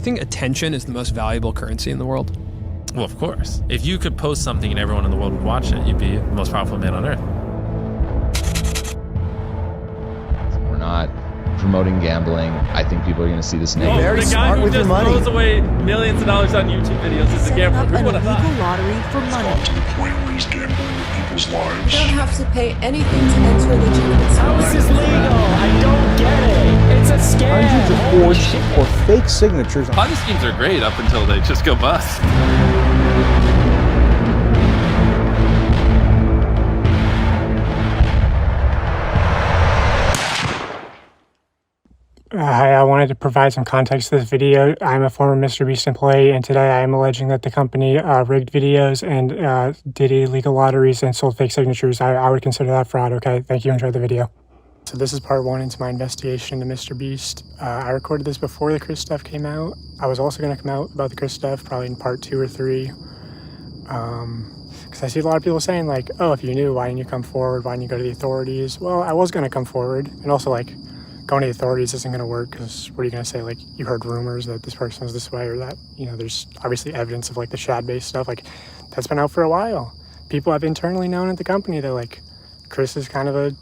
I think attention is the most valuable currency in the world. Well, of course. If you could post something and everyone in the world would watch it, you'd be the most powerful man on earth. We're not promoting gambling. I think people are going to see this negative. Very smart with your money. The guy who just throws away millions of dollars on YouTube videos is a gambler. Who would have thought? Illegal lottery for money. To the point where he's gambling with people's lives. You don't have to pay anything to enter legitimate How is this legal? I don't get it. It's a scam. Hundreds of forged or fake signatures. Ponzi schemes are great up until they just go bust. Hi, I wanted to provide some context to this video. I'm a former MrBeast employee, and today I am alleging that the company rigged videos and did illegal lotteries and sold fake signatures. I would consider that fraud, okay? Thank you, enjoy the video. So this is part one into my investigation into MrBeast. I recorded this before the Chris stuff came out. I was also going to come out about the Chris stuff probably in part 2 or 3. Because I see a lot of people saying like, oh, if you knew, why didn't you come forward? Why didn't you go to the authorities? Well, I was going to come forward, and also like, going to the authorities isn't going to work because what are you going to say? Like, you heard rumors that this person is this way or that, you know, there's obviously evidence of like the Shad-based stuff. Like, that's been out for a while. People have internally known at the company that like Chris is kind of a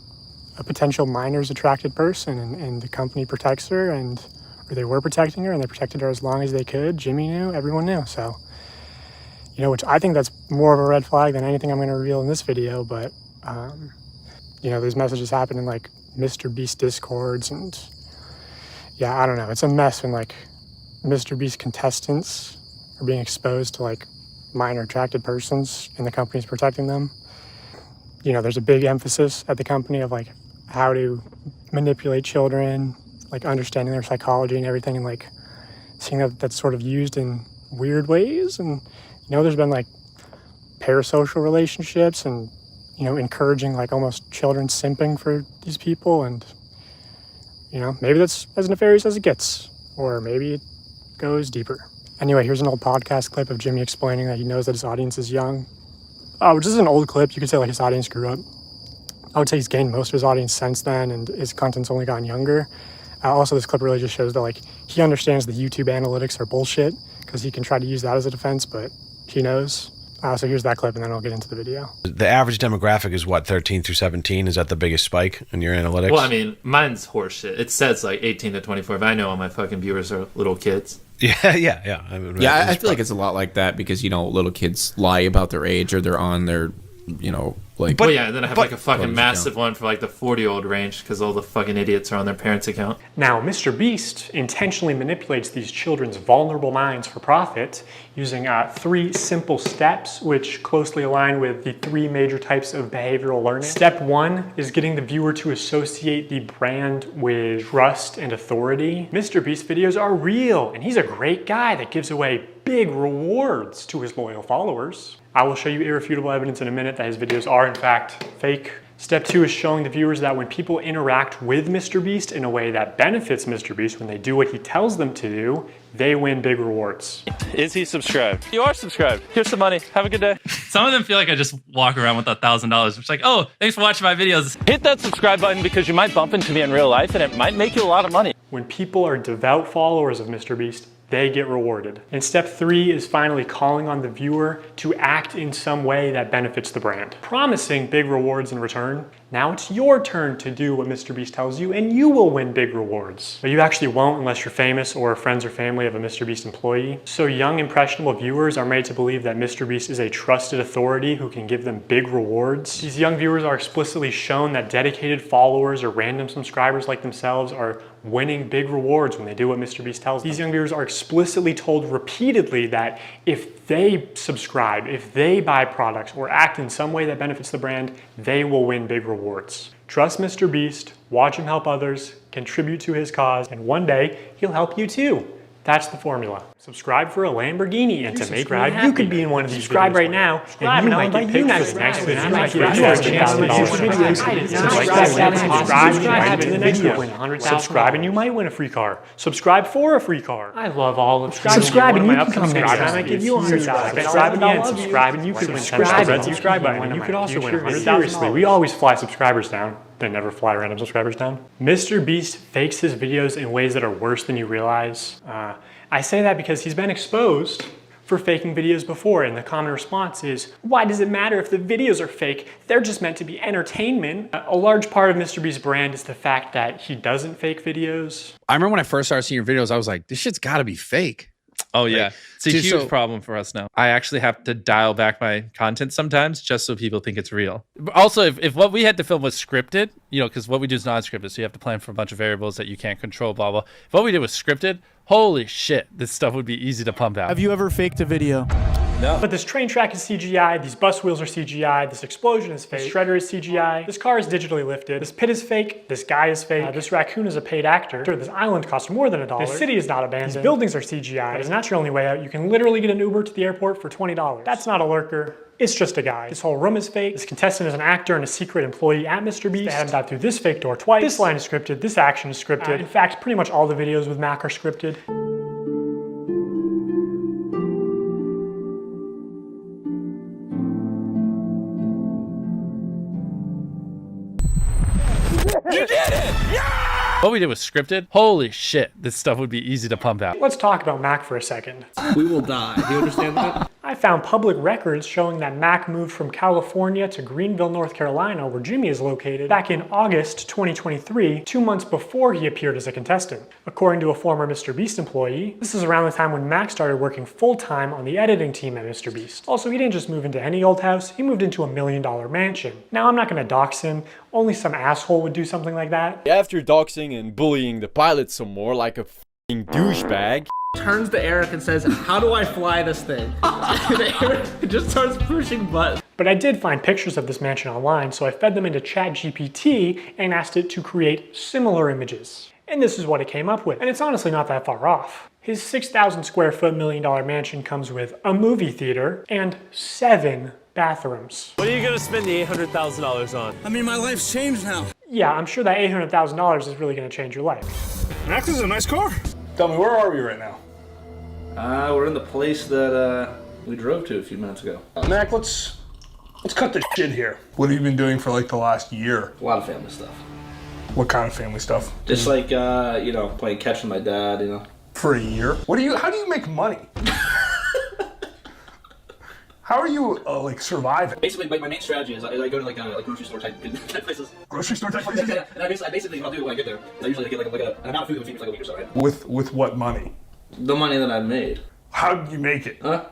potential minors attracted person, and the company protects her, or they were protecting her, and they protected her as long as they could. Jimmy knew, everyone knew. So, you know, which I think that's more of a red flag than anything I'm going to reveal in this video. But, you know, these messages happen in like MrBeast discords, and yeah, I don't know. It's a mess when like MrBeast contestants are being exposed to like minor attracted persons and the company's protecting them. You know, there's a big emphasis at the company of like how to manipulate children, like understanding their psychology and everything, and like seeing that that's sort of used in weird ways. And you know, there's been like parasocial relationships and, you know, encouraging like almost children simping for these people. And, you know, maybe that's as nefarious as it gets, or maybe it goes deeper. Anyway, here's an old podcast clip of Jimmy explaining that he knows that his audience is young. Which is an old clip. You could say like his audience grew up. I would say he's gained most of his audience since then, and his content's only gotten younger. Also, this clip really just shows that like he understands the YouTube analytics are bullshit, because he can try to use that as a defense, but he knows. So here's that clip, and then I'll get into the video. The average demographic is what, 13 through 17? Is that the biggest spike in your analytics? Well, I mean, mine's horseshit. It says like 18 to 24, but I know all my fucking viewers are little kids. Yeah. I feel like it's a lot like that because, you know, little kids lie about their age, or they're on their, you know, like... But yeah, and then I have like a fucking massive one for like the 40-year-old range because all the fucking idiots are on their parents' account. Now, MrBeast intentionally manipulates these children's vulnerable minds for profit using 3 simple steps, which closely align with the 3 major types of behavioral learning. Step 1 is getting the viewer to associate the brand with trust and authority. MrBeast videos are real, and he's a great guy that gives away big rewards to his loyal followers. I will show you irrefutable evidence in a minute that his videos are in fact fake. Step 2 is showing the viewers that when people interact with MrBeast in a way that benefits MrBeast, when they do what he tells them to do, they win big rewards. Is he subscribed? You are subscribed. Here's some money. Have a good day. Some of them feel like I just walk around with $1,000. It's like, oh, thanks for watching my videos. Hit that subscribe button because you might bump into me in real life and it might make you a lot of money. When people are devout followers of MrBeast, they get rewarded. And step 3 is finally calling on the viewer to act in some way that benefits the brand, promising big rewards in return. Now it's your turn to do what MrBeast tells you, and you will win big rewards. But you actually won't unless you're famous or friends or family of a MrBeast employee. So young, impressionable viewers are made to believe that MrBeast is a trusted authority who can give them big rewards. These young viewers are explicitly shown that dedicated followers or random subscribers like themselves are winning big rewards when they do what MrBeast tells them. These young viewers are explicitly told repeatedly that if they subscribe, if they buy products or act in some way that benefits the brand, they will win big rewards. Trust MrBeast, watch him help others, contribute to his cause, and one day he'll help you too. That's the formula. Subscribe for a Lamborghini, and to make me happy, you could be in one of these. Subscribe right now, and you might get pictures next to it. You might get $1,000. Subscribe and you might win a free car. Subscribe for a free car. I love all of subscribe and you can come next time. I give you $100. Subscribe again. Subscribe and you could win $10. Subscribe button. You could also win $100. Seriously, we always fly subscribers down. They never fly random subscribers down. MrBeast fakes his videos in ways that are worse than you realize. I say that because he's been exposed for faking videos before, and the common response is, why does it matter if the videos are fake? They're just meant to be entertainment. A large part of MrBeast's brand is the fact that he doesn't fake videos. I remember when I first started seeing your videos, I was like, this shit's gotta be fake. Oh yeah, like, it's a huge problem for us now. I actually have to dial back my content sometimes just so people think it's real. Also, if what we had to film was scripted, you know, because what we do is not scripted, so you have to plan for a bunch of variables that you can't control, blah blah. If what we did was scripted, holy shit, this stuff would be easy to pump out. Have you ever faked a video? No. But this train track is CGI, these bus wheels are CGI, this explosion is fake, this shredder is CGI, this car is digitally lifted, this pit is fake, this guy is fake, this raccoon is a paid actor, this island cost more than $1, this city is not abandoned, these buildings are CGI, but it's not your only way out. You can literally get an Uber to the airport for $20. That's not a lurker. It's just a guy. This whole room is fake. This contestant is an actor and a secret employee at MrBeast. They had him dive through this fake door twice. This line is scripted. This action is scripted. In fact, pretty much all the videos with Mac are scripted. You did it! Yeah! What we did was scripted. Holy shit, this stuff would be easy to pump out. Let's talk about Mac for a second. We will die. Do you understand that? I found public records showing that Mac moved from California to Greenville, North Carolina, where Jimmy is located, back in August 2023, 2 months before he appeared as a contestant. According to a former MrBeast employee, this is around the time when Mac started working full-time on the editing team at MrBeast. Also, he didn't just move into any old house, he moved into a $1 million mansion. Now, I'm not gonna dox him, only some asshole would do something like that. After doxing and bullying the pilot some more like a f***ing douchebag, turns to Eric and says, how do I fly this thing? And Eric just starts pushing buttons. But I did find pictures of this mansion online, so I fed them into ChatGPT and asked it to create similar images. And this is what it came up with. And it's honestly not that far off. His 6,000 square foot $1 million mansion comes with a movie theater and 7 bathrooms. What are you gonna spend the $800,000 on? I mean, my life's changed now. Yeah, I'm sure that $800,000 is really gonna change your life. Max, this is a nice car. Tell me, where are we right now? We're in the place that we drove to a few minutes ago. Mac, let's cut the shit here. What have you been doing for like the last year? A lot of family stuff. What kind of family stuff? Just like you know, playing catch with my dad, you know. For a year? How do you make money? How are you like surviving? Basically, my main strategy is I go to like grocery store type places. Grocery store type places? Yeah, and I basically what I'll do when I get there, I usually get like an amount of food that would feed me for like a week or so, right? With what money? The money that I made. How did you make it? Huh?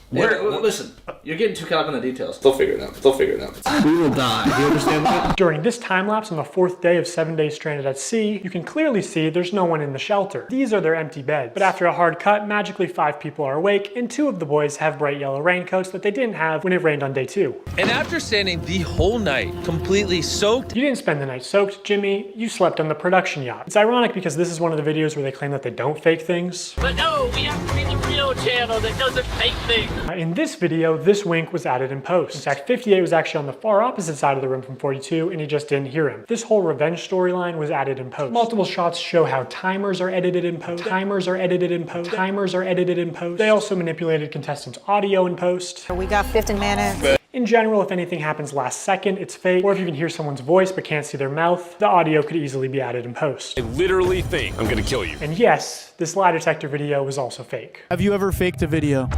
Listen, you're getting too caught up in the details. They'll figure it out. We will die. Do you understand that? During this time lapse on the 4th day of 7 days stranded at sea, you can clearly see there's no one in the shelter. These are their empty beds. But after a hard cut, magically 5 people are awake, and 2 of the boys have bright yellow raincoats that they didn't have when it rained on day 2. And after standing the whole night completely soaked. You didn't spend the night soaked, Jimmy. You slept on the production yacht. It's ironic because this is one of the videos where they claim that they don't fake things. But no, we have to be the real channel that doesn't fake things. In this video, this wink was added in post. In fact, 58 was actually on the far opposite side of the room from 42, and he just didn't hear him. This whole revenge storyline was added in post. Multiple shots show how timers are edited in post. Timers are edited in post. Timers are edited in post. They also manipulated contestants' audio in post. We got 15 minutes. In general, if anything happens last second, it's fake. Or if you can hear someone's voice but can't see their mouth, the audio could easily be added in post. I literally think I'm gonna kill you. And yes, this lie detector video was also fake. Have you ever faked a video?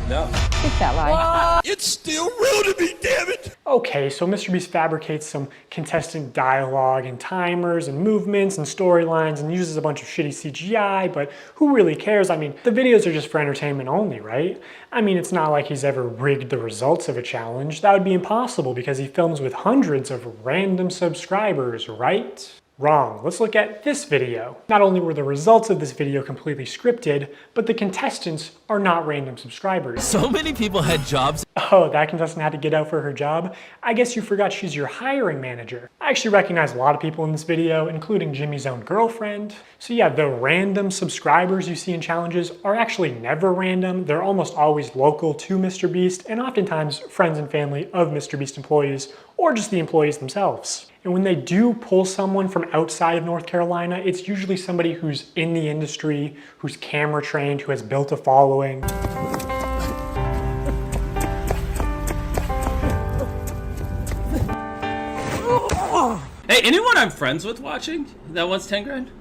No. It's that lie. It's still real to me, damn it! Okay, so MrBeast fabricates some contestant dialogue and timers and movements and storylines and uses a bunch of shitty CGI, but who really cares? I mean, the videos are just for entertainment only, right? I mean, it's not like he's ever rigged the results of a challenge. That would be impossible because he films with hundreds of random subscribers, right? Wrong. Let's look at this video. Not only were the results of this video completely scripted, but the contestants are not random subscribers. So many people had jobs. Oh, that contestant had to get out for her job? I guess you forgot she's your hiring manager. I actually recognize a lot of people in this video, including Jimmy's own girlfriend. So yeah, the random subscribers you see in challenges are actually never random. They're almost always local to MrBeast and oftentimes friends and family of MrBeast employees or just the employees themselves. And when they do pull someone from outside of North Carolina, it's usually somebody who's in the industry, who's camera trained, who has built a following. Hey, anyone I'm friends with watching that wants 10 grand?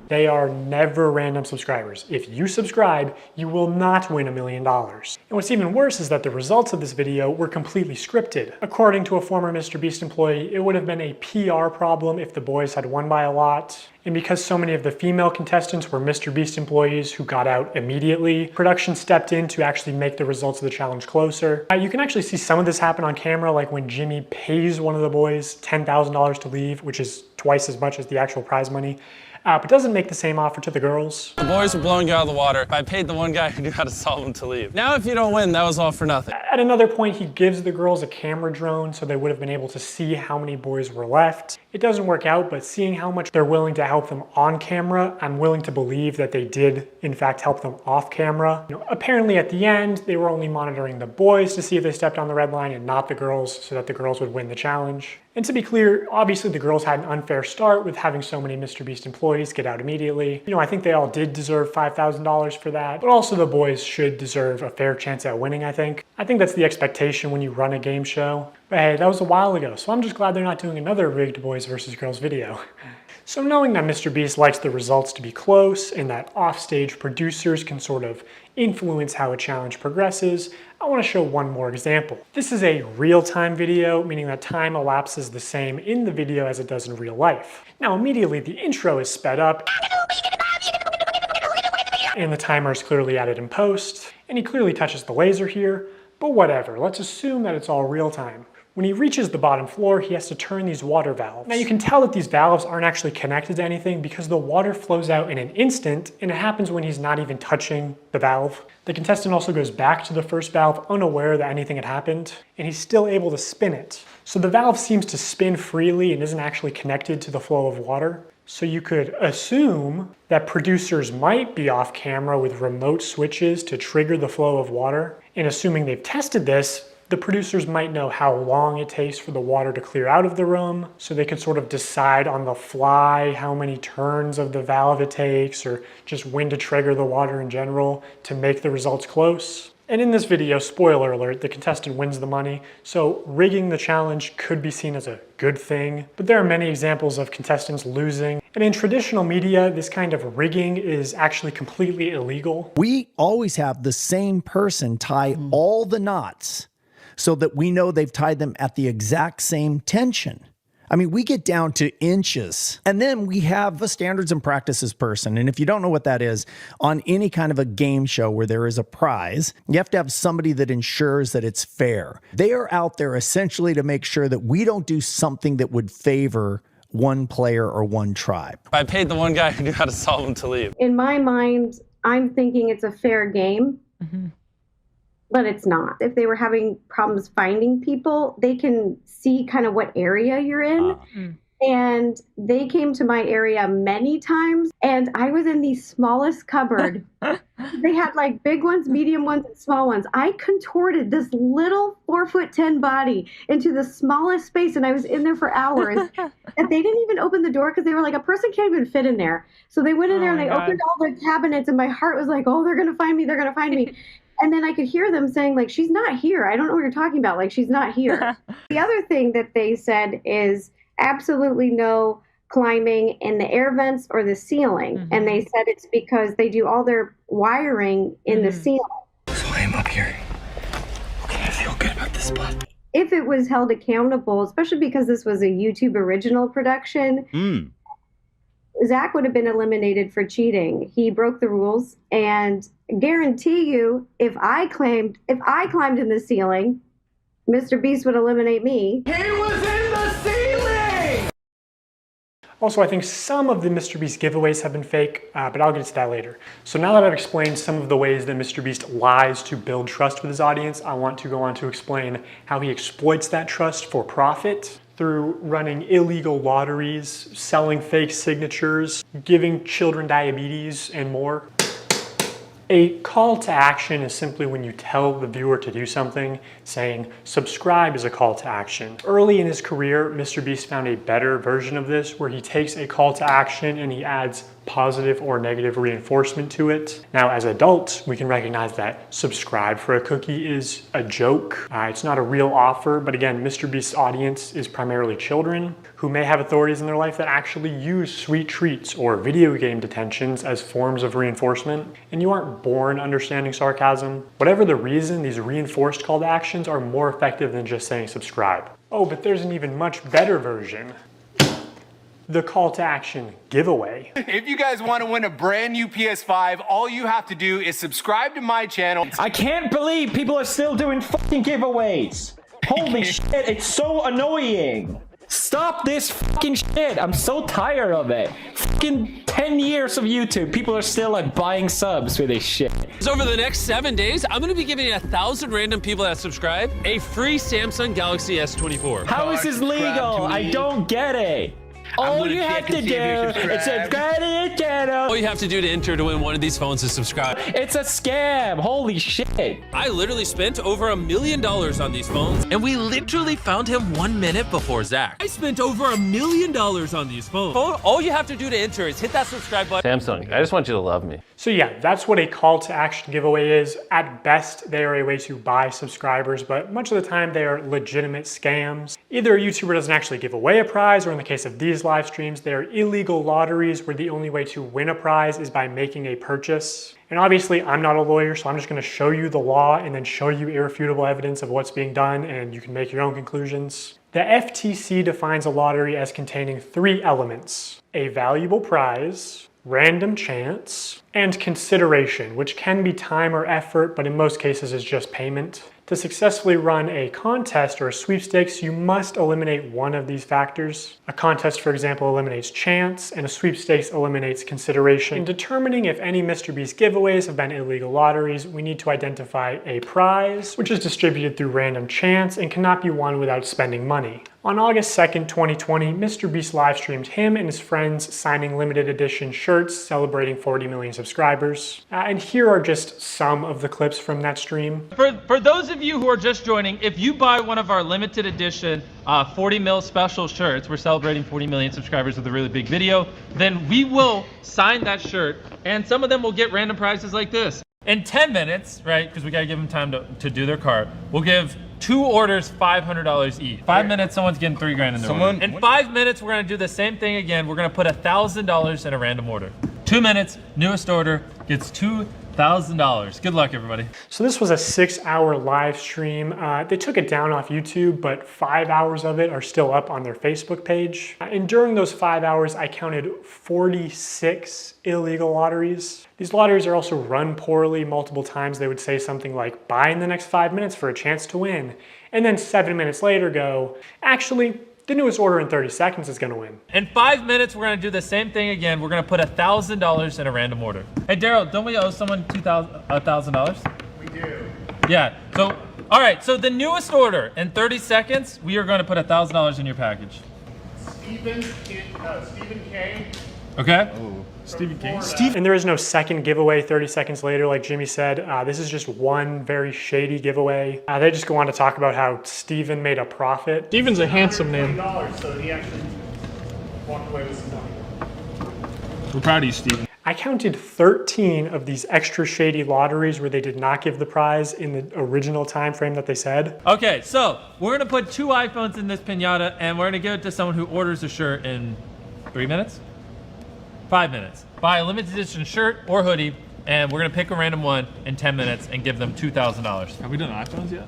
They are never random subscribers. If you subscribe, you will not win $1 million. And what's even worse is that the results of this video were completely scripted. According to a former MrBeast employee, it would have been a PR problem if the boys had won by a lot. And because so many of the female contestants were MrBeast employees who got out immediately, production stepped in to actually make the results of the challenge closer. You can actually see some of this happen on camera, like when Jimmy pays one of the boys $10,000 to leave, which is twice as much as the actual prize money. But doesn't make the same offer to the girls. The boys were blowing you out of the water. I paid the one guy who knew how to solve them to leave. Now if you don't win, that was all for nothing. At another point, he gives the girls a camera drone so they would have been able to see how many boys were left. It doesn't work out, but seeing how much they're willing to help them on camera, I'm willing to believe that they did, in fact, help them off camera. Apparently at the end, they were only monitoring the boys to see if they stepped on the red line and not the girls, so that the girls would win the challenge. And to be clear, obviously the girls had an unfair start with having so many MrBeast employees get out immediately. I think they all did deserve $5,000 for that, but also the boys should deserve a fair chance at winning, I think. I think that's the expectation when you run a game show. But hey, that was a while ago, so I'm just glad they're not doing another rigged boys versus girls video. So knowing that MrBeast likes the results to be close and that offstage producers can sort of influence how a challenge progresses, I want to show one more example. This is a real-time video, meaning that time elapses the same in the video as it does in real life. Now immediately the intro is sped up, and the timer is clearly added in post, and he clearly touches the laser here, but whatever, let's assume that it's all real time. When he reaches the bottom floor, he has to turn these water valves. Now you can tell that these valves aren't actually connected to anything because the water flows out in an instant, and it happens when he's not even touching the valve. The contestant also goes back to the first valve unaware that anything had happened, and he's still able to spin it. So the valve seems to spin freely and isn't actually connected to the flow of water. So you could assume that producers might be off camera with remote switches to trigger the flow of water. And assuming they've tested this, the producers might know how long it takes for the water to clear out of the room, so they could sort of decide on the fly how many turns of the valve it takes, or just when to trigger the water in general to make the results close. And in this video, spoiler alert, the contestant wins the money, so rigging the challenge could be seen as a good thing. But there are many examples of contestants losing, and in traditional media, this kind of rigging is actually completely illegal. We always have the same person tie all the knots so that we know they've tied them at the exact same tension. I mean, we get down to inches. And then we have a standards and practices person. And if you don't know what that is, on any kind of a game show where there is a prize, you have to have somebody that ensures that it's fair. They are out there essentially to make sure that we don't do something that would favor one player or one tribe. I paid the one guy who knew how to solve them to leave. In my mind, I'm thinking it's a fair game. But it's not. If they were having problems finding people, they can see kind of what area you're in. And they came to my area many times, and I was in the smallest cupboard. They had like big ones, medium ones, and small ones. I contorted this little 4'10" body into the smallest space, and I was in there for hours. And they didn't even open the door because they were like, a person can't even fit in there. So they went in there and they opened all the cabinets, and my heart was like, oh, they're gonna find me, they're gonna find me. And then I could hear them saying, like, she's not here. I don't know what you're talking about. Like, she's not here. The other thing that they said is absolutely no climbing in the air vents or the ceiling. And they said it's because they do all their wiring in the ceiling. So I am up here. Okay, I feel good about this spot. If it was held accountable, especially because this was a YouTube original production, Zach would have been eliminated for cheating. He broke the rules, and guarantee you, if I climbed in the ceiling, MrBeast would eliminate me. He was in the ceiling! Also, I think some of the MrBeast giveaways have been fake, but I'll get to that later. So now that I've explained some of the ways that MrBeast lies to build trust with his audience, I want to go on to explain how he exploits that trust for profit through running illegal lotteries, selling fake signatures, giving children diabetes, and more. A call to action is simply when you tell the viewer to do something, saying subscribe is a call to action. Early in his career, MrBeast found a better version of this where he takes a call to action and he adds positive or negative reinforcement to it. Now, as adults, we can recognize that subscribe for a cookie is a joke. It's not a real offer, but again, Mr. Beast's audience is primarily children who may have authorities in their life that actually use sweet treats or video game detentions as forms of reinforcement, and you aren't born understanding sarcasm. Whatever the reason, these reinforced call to actions are more effective than just saying subscribe. Oh, but there's an even much better version. The call to action giveaway. If you guys want to win a brand new PS5, all you have to do is subscribe to my channel. I can't believe people are still doing fucking giveaways. Holy shit, it's so annoying. Stop this fucking shit. I'm so tired of it. Fucking 10 years of YouTube, people are still like buying subs for this shit. So over the next 7 days, I'm gonna be giving 1,000 random people that subscribe a free Samsung Galaxy S24. How is this legal? I don't get it. All you have to do is subscribe to the channel. All you have to do to enter to win one of these phones is subscribe. It's a scam. Holy shit. I literally spent over $1 million on these phones, and we literally found him 1 minute before Zach. I spent over $1 million on these phones. All you have to do to enter is hit that subscribe button. Samsung, I just want you to love me. So yeah, that's what a call to action giveaway is. At best, they are a way to buy subscribers, but much of the time they are legitimate scams. Either a YouTuber doesn't actually give away a prize, or in the case of these live streams, they are illegal lotteries where the only way to win a prize is by making a purchase. And obviously, I'm not a lawyer, so I'm just gonna show you the law and then show you irrefutable evidence of what's being done, and you can make your own conclusions. The FTC defines a lottery as containing 3 elements: a valuable prize, random chance, and consideration, which can be time or effort, but in most cases is just payment. To successfully run a contest or a sweepstakes, you must eliminate one of these factors. A contest, for example, eliminates chance, and a sweepstakes eliminates consideration. In determining if any Mr. Beast giveaways have been illegal lotteries, we need to identify a prize, which is distributed through random chance and cannot be won without spending money. On August 2nd, 2020, Mr. Beast live streamed him and his friends signing limited edition shirts celebrating 40 million subscribers. And here are just some of the clips from that stream. For those of you who are just joining, if you buy one of our limited edition 40 mil special shirts, we're celebrating 40 million subscribers with a really big video, then we will sign that shirt, and some of them will get random prizes like this. In 10 minutes, right, because we gotta give them time to do their cart, we'll give 2 orders $500 each. 5 minutes, someone's getting $3 grand in their order. In 5 minutes, we're gonna do the same thing again. We're gonna put $1,000 in a random order. 2 minutes, newest order gets $2,000. Good luck, everybody. So this was a 6-hour live stream. They took it down off YouTube, but 5 hours of it are still up on their Facebook page. And during those 5 hours, I counted 46 illegal lotteries. These lotteries are also run poorly. Multiple times they would say something like, buy in the next 5 minutes for a chance to win. And then 7 minutes later go, actually, the newest order in 30 seconds is gonna win. In 5 minutes, we're gonna do the same thing again. We're gonna put $1,000 in a random order. Hey, Daryl, don't we owe someone $1,000? We do. Yeah, so, all right, so the newest order in 30 seconds, we are gonna put $1,000 in your package. Stephen K. Okay? Stephen King. And there is no second giveaway 30 seconds later, like Jimmy said. This is just one very shady giveaway. They just go on to talk about how Steven made a profit. Steven's a handsome name. So he actually walked away with some money. We're proud of you, Steven. I counted 13 of these extra shady lotteries where they did not give the prize in the original time frame that they said. Okay, so we're gonna put 2 iPhones in this piñata, and we're gonna give it to someone who orders a shirt in 3 minutes? 5 minutes. Buy a limited edition shirt or hoodie, and we're gonna pick a random one in 10 minutes and give them $2,000. Have we done iPhones yet?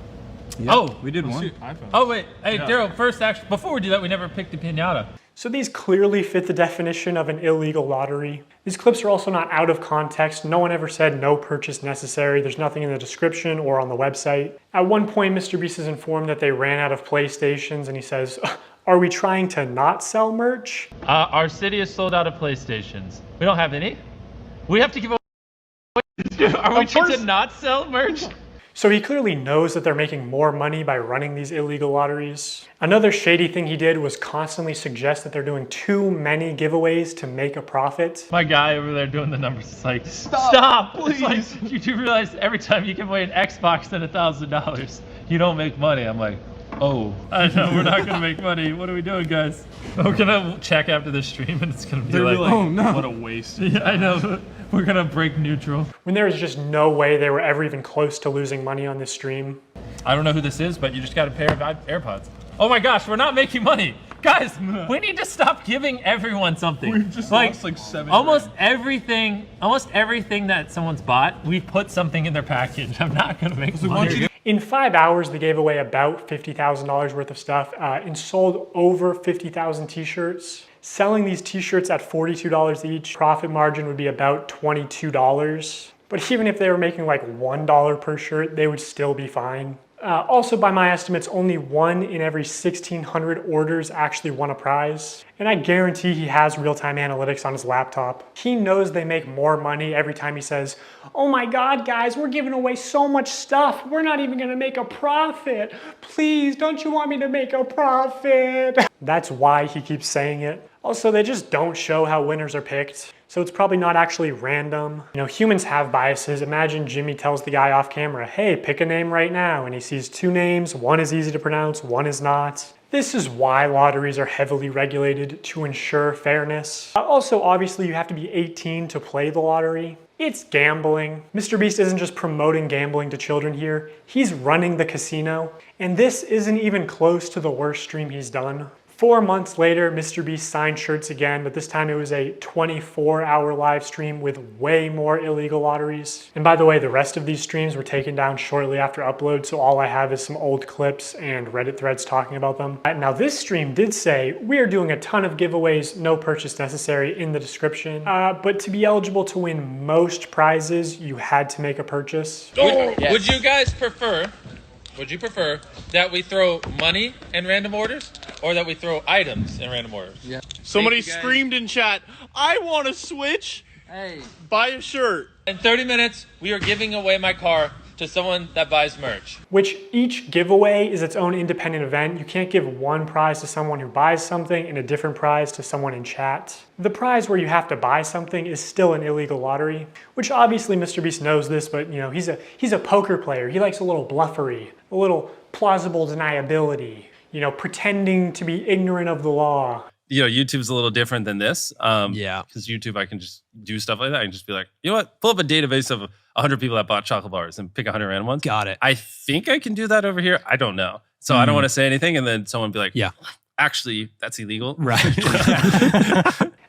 Yeah, oh, we did one. Oh wait, hey Daryl, first actually, before we do that, we never picked a piñata. So these clearly fit the definition of an illegal lottery. These clips are also not out of context. No one ever said no purchase necessary. There's nothing in the description or on the website. At one point, Mr. Beast is informed that they ran out of PlayStations, and he says, are we trying to not sell merch? Our city is sold out of PlayStations. We don't have any. We have to give away. Are we trying to not sell merch? So he clearly knows that they're making more money by running these illegal lotteries. Another shady thing he did was constantly suggest that they're doing too many giveaways to make a profit. My guy over there doing the numbers is like, stop, please. Like, you do realize every time you give away an Xbox and $1,000, you don't make money. I'm like, Oh, I know, we're not gonna make money. What are we doing, guys? We're gonna check after the stream and it's gonna be like, oh no, what a waste. Yeah, I know. We're gonna break neutral. When there was just no way they were ever even close to losing money on this stream. I don't know who this is, but you just got a pair of AirPods. Oh my gosh, we're not making money. Guys, we need to stop giving everyone something. We've just lost like 7 almost everything that someone's bought, we put something in their package. I'm not gonna make money. In 5 hours, they gave away about $50,000 worth of stuff and sold over 50,000 t-shirts. Selling these t-shirts at $42 each, profit margin would be about $22. But even if they were making like $1 per shirt, they would still be fine. Also, by my estimates, only 1 in every 1,600 orders actually won a prize. And I guarantee he has real-time analytics on his laptop. He knows they make more money every time he says, "Oh my God, guys, we're giving away so much stuff. We're not even gonna make a profit. Please, don't you want me to make a profit?" That's why he keeps saying it. Also, they just don't show how winners are picked. So it's probably not actually random. You know, humans have biases. Imagine Jimmy tells the guy off camera, "Hey, pick a name right now." And he sees 2 names, one is easy to pronounce, one is not. This is why lotteries are heavily regulated, to ensure fairness. Also, obviously, you have to be 18 to play the lottery. It's gambling. Mr. Beast isn't just promoting gambling to children here, he's running the casino. And this isn't even close to the worst stream he's done. 4 months later, Mr. Beast signed shirts again, but this time it was a 24-hour live stream with way more illegal lotteries. And by the way, the rest of these streams were taken down shortly after upload, so all I have is some old clips and Reddit threads talking about them. Now this stream did say, "We are doing a ton of giveaways, no purchase necessary," in the description. But to be eligible to win most prizes, you had to make a purchase. Would you guys prefer, that we throw money in random orders or that we throw items in random orders? Yeah. Somebody screamed in chat, "I want to switch. Hey, buy a shirt." In 30 minutes, we are giving away my car to someone that buys merch. Which each giveaway is its own independent event. You can't give one prize to someone who buys something and a different prize to someone in chat. The prize where you have to buy something is still an illegal lottery, which obviously Mr. Beast knows this, but you know, he's a poker player. He likes a little bluffery, a little plausible deniability, you know, pretending to be ignorant of the law. You know, YouTube's a little different than this. Yeah. Because YouTube, I can just do stuff like that. I can just be like, you know what? Pull up a database of 100 people that bought chocolate bars and pick 100 random ones. Got it. I think I can do that over here. I don't know. So I don't want to say anything. And then someone be like, yeah, actually, that's illegal. Right.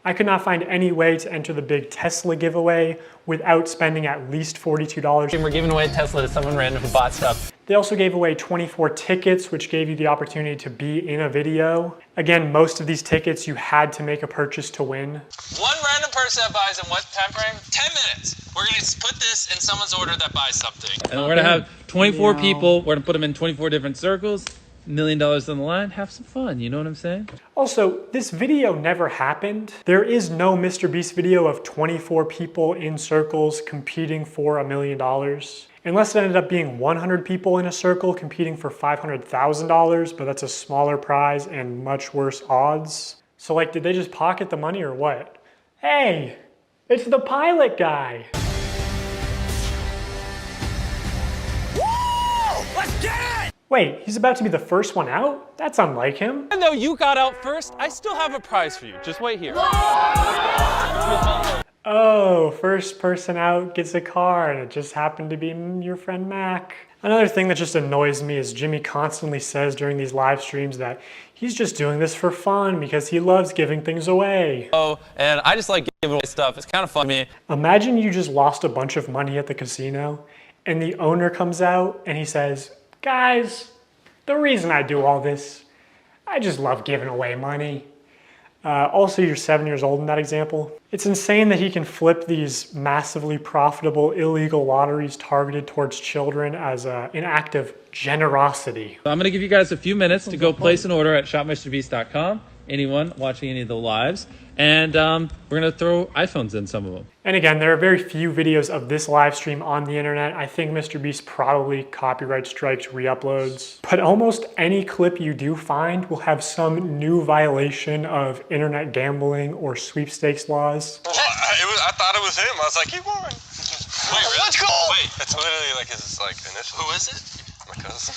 I could not find any way to enter the big Tesla giveaway without spending at least $42. And we're giving away a Tesla to someone random who bought stuff. They also gave away 24 tickets, which gave you the opportunity to be in a video. Again, most of these tickets you had to make a purchase to win. One random person that buys in what time frame? 10 minutes. We're going to put this in someone's order that buys something. And we're going to have 24 people. We're going to put them in 24 different circles. $1 million on the line. Have some fun. You know what I'm saying? Also, this video never happened. There is no Mr. Beast video of 24 people in circles competing for $1 million. Unless it ended up being 100 people in a circle competing for $500,000, but that's a smaller prize and much worse odds. So like, did they just pocket the money or what? Hey, it's the pilot guy. Woo! Let's get it! Wait, he's about to be the first one out? That's unlike him. Even though you got out first, I still have a prize for you. Just wait here. Oh, first person out gets a car, and it just happened to be your friend Mac. Another thing that just annoys me is Jimmy constantly says during these live streams that he's just doing this for fun because he loves giving things away. Oh, and I just like giving away stuff. It's kind of fun to me. Imagine you just lost a bunch of money at the casino, and the owner comes out and he says, "Guys, the reason I do all this, I just love giving away money." Also, you're 7 years old in that example. It's insane that he can flip these massively profitable illegal lotteries targeted towards children as an act of generosity. I'm going to give you guys a few minutes to go place an order at shopmrbeast.com. Anyone watching any of the lives. And we're going to throw iPhones in some of them. And again, there are very few videos of this live stream on the internet. I think Mr. Beast probably copyright strikes re-uploads. But almost any clip you do find will have some new violation of internet gambling or sweepstakes laws. Well, I thought it was him. I was like, keep going. Wait, really? Let's go! Wait, it's literally like his initial. Who is it? My cousin.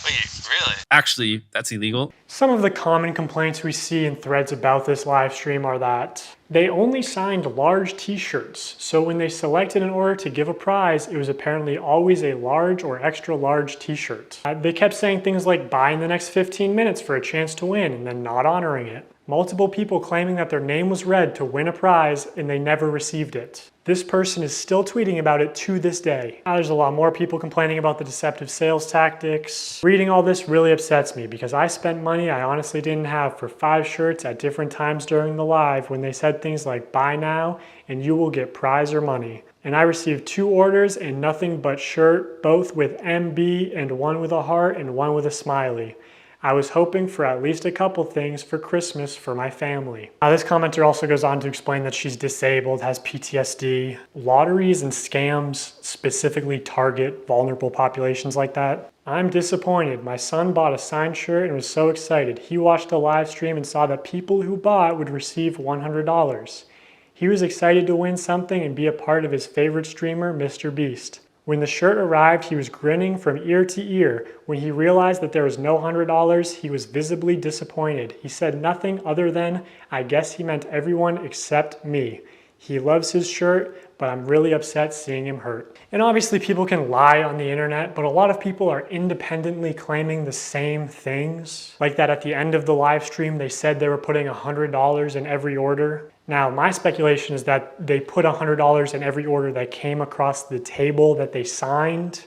Wait, really? Actually, that's illegal. Some of the common complaints we see in threads about this live stream are that they only signed large t-shirts, so when they selected an order to give a prize, it was apparently always a large or extra large t-shirt. They kept saying things like buy in the next 15 minutes for a chance to win and then not honoring it. Multiple people claiming that their name was read to win a prize and they never received it. This person is still tweeting about it to this day. Now, there's a lot more people complaining about the deceptive sales tactics. Reading all this really upsets me because I spent money I honestly didn't have for 5 shirts at different times during the live when they said things like buy now and you will get prize or money. And I received 2 orders and nothing but shirt, both with MB and one with a heart and one with a smiley. I was hoping for at least a couple things for Christmas for my family. This commenter also goes on to explain that she's disabled, has PTSD. Lotteries and scams specifically target vulnerable populations like that. I'm disappointed. My son bought a signed shirt and was so excited. He watched the live stream and saw that people who bought would receive $100. He was excited to win something and be a part of his favorite streamer, Mr. Beast. When the shirt arrived, he was grinning from ear to ear. When he realized that there was no $100, he was visibly disappointed. He said nothing other than, I guess he meant everyone except me. He loves his shirt, but I'm really upset seeing him hurt. And obviously people can lie on the internet, but a lot of people are independently claiming the same things. Like that at the end of the live stream, they said they were putting $100 in every order. Now, my speculation is that they put $100 in every order that came across the table that they signed,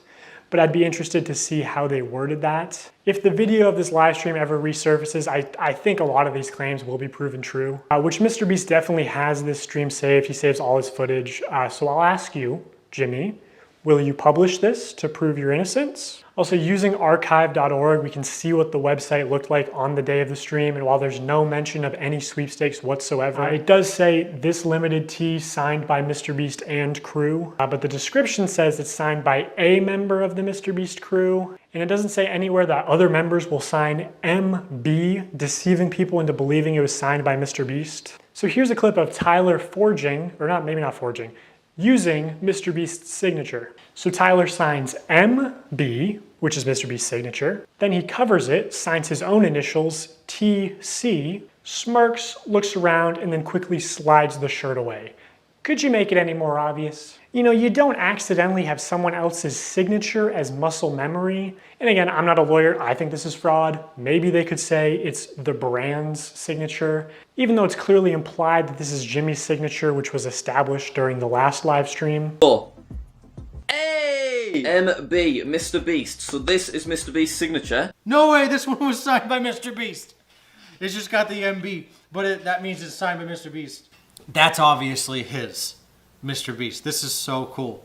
but I'd be interested to see how they worded that. If the video of this live stream ever resurfaces, I think a lot of these claims will be proven true, which Mr. Beast definitely has this stream saved. He saves all his footage. So I'll ask you, Jimmy, will you publish this to prove your innocence? Also, using archive.org, we can see what the website looked like on the day of the stream, and while there's no mention of any sweepstakes whatsoever, it does say this limited tee signed by Mr. Beast and crew, but the description says it's signed by a member of the Mr. Beast crew, and it doesn't say anywhere that other members will sign MB, deceiving people into believing it was signed by Mr. Beast. So here's a clip of Tyler forging, or not, maybe not forging, using Mr. Beast's signature. So Tyler signs MB, which is Mr. Beast's signature. Then he covers it, signs his own initials, TC, smirks, looks around, and then quickly slides the shirt away. Could you make it any more obvious? You know, you don't accidentally have someone else's signature as muscle memory. And again, I'm not a lawyer. I think this is fraud. Maybe they could say it's the brand's signature, even though it's clearly implied that this is Jimmy's signature, which was established during the last live stream. Hey! MB, Mr. Beast. So this is Mr. Beast's signature. No way, this one was signed by Mr. Beast. It's just got the MB, but that means it's signed by Mr. Beast. That's obviously his, Mr. Beast. This is so cool.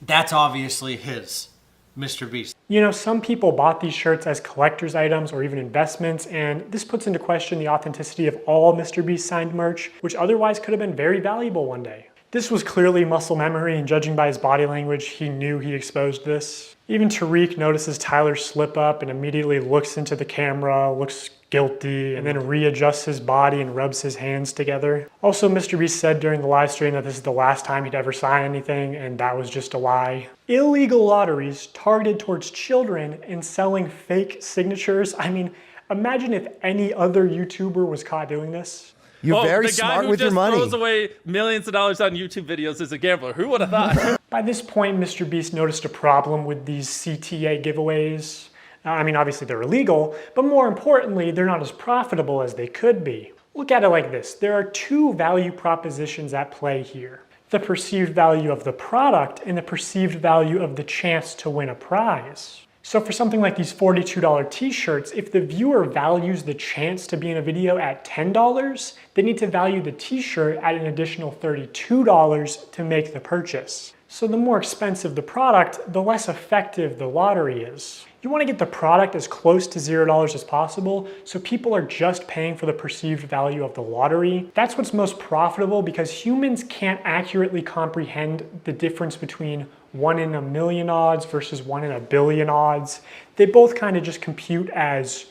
That's obviously his, Mr. Beast. You know, some people bought these shirts as collector's items or even investments, and this puts into question the authenticity of all Mr. Beast signed merch, which otherwise could have been very valuable one day. This was clearly muscle memory, and judging by his body language, he knew he exposed this. Even Tariq notices Tyler slip up and immediately looks into the camera, looks guilty, and then readjusts his body and rubs his hands together. Also, Mr. Beast said during the live stream that this is the last time he'd ever sign anything, and that was just a lie. Illegal lotteries targeted towards children and selling fake signatures. I mean, imagine if any other YouTuber was caught doing this. You're very smart with your money. The guy who just throws away millions of dollars on YouTube videos is a gambler. Who would have thought? By this point, Mr. Beast noticed a problem with these CTA giveaways. I mean, obviously they're illegal, but more importantly, they're not as profitable as they could be. Look at it like this. There are 2 value propositions at play here. The perceived value of the product and the perceived value of the chance to win a prize. So for something like these $42 t-shirts, if the viewer values the chance to be in a video at $10, they need to value the t-shirt at an additional $32 to make the purchase. So the more expensive the product, the less effective the lottery is. You want to get the product as close to $0 as possible, so people are just paying for the perceived value of the lottery. That's what's most profitable because humans can't accurately comprehend the difference between 1 in a million odds versus 1 in a billion odds. They both kind of just compute as,